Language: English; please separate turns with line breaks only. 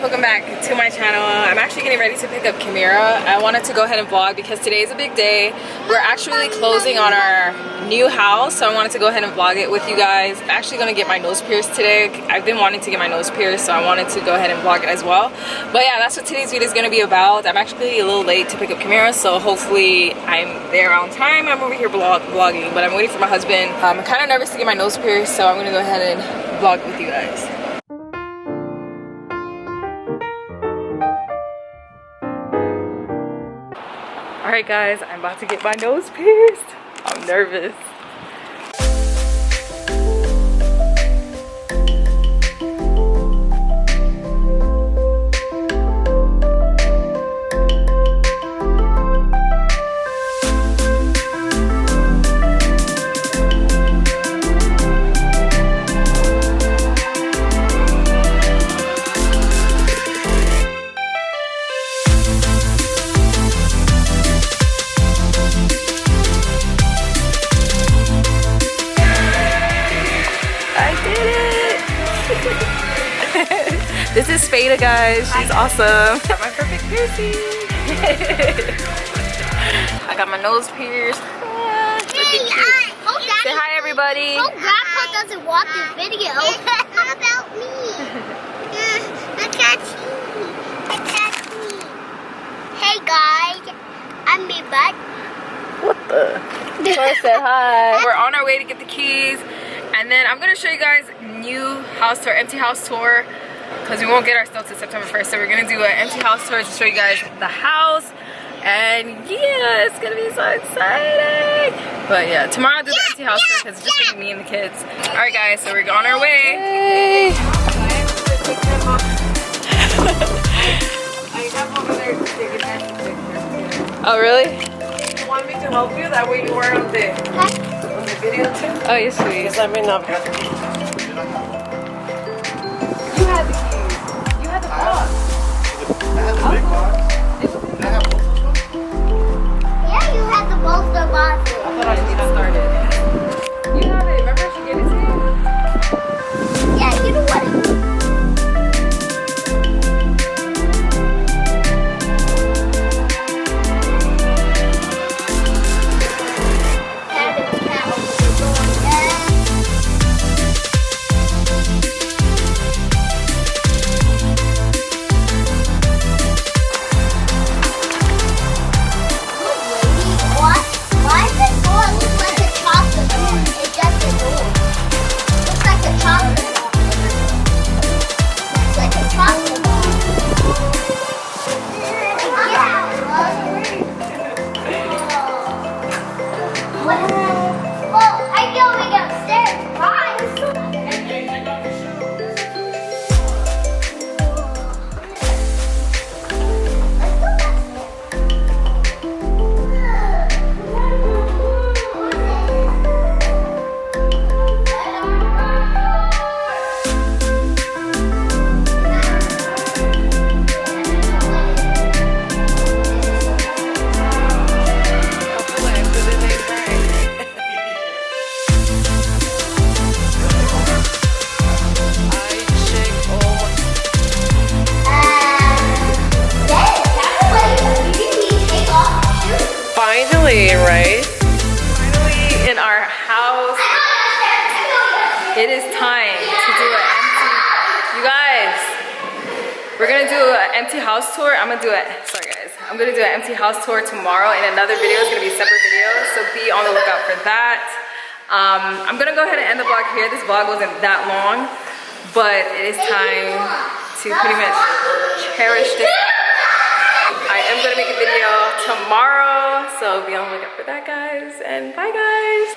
welcome back to my channel. I'm actually getting ready to pick up Kimira. I wanted to go ahead and vlog because today is a big day. We're actually closing on our new house, so I wanted to go ahead and vlog it with you guys. I'm actually gonna get my nose pierced today. I've been wanting to get my nose pierced, so I wanted to go ahead and vlog it as well. But yeah, that's what today's video is gonna be about. I'm actually a little late to pick up Kimira, so hopefully I'm there on time. I'm over here vlogging, but I'm waiting for my husband. I'm kind of nervous to get my nose pierced, so I'm gonna go ahead and vlog with you guys. Alright guys, I'm about to get my nose pierced. I'm nervous. This is Fada, guys. She's awesome. Got my perfect piercing. I got my nose pierced. Say hi, everybody.
Oh, Grandpa doesn't watch this video. How about me? Look at me. Look at me. Hey, guys. I'm me, bud.
What the? Korra said hi. We're on our way to get the keys. And then I'm going to show you guys new house tour, empty house tour. Because we won't get our stuff till September 1st, so we're gonna do an empty house tour to show you guys the house. And yeah, it's gonna be so exciting. But yeah, tomorrow I'll do the empty house tour because it's just gonna be me and the kids. Alright guys, so we're on our way. Yay.
I have over there to take a national picture.
Oh really?
You want me to help you? That way you are on the video too?
Oh yes, please.
Just let me know. You had the keys. You had the box.
I had the big box. Did I have both of them?
Yeah, you have the bolster box.
I thought I should get started. You have it. Remember she gave it to you?
Yeah, you know what?
Right? Finally in our house. It is time to do an empty, you guys, we're gonna do an empty house tour. I'm gonna do an empty house tour tomorrow in another video. It's gonna be a separate video, so be on the lookout for that. I'm gonna go ahead and end the vlog here. This vlog wasn't that long, but it is time to pretty much cherish this house. I am gonna make a video tomorrow, so be on the lookout for that, guys, and bye guys.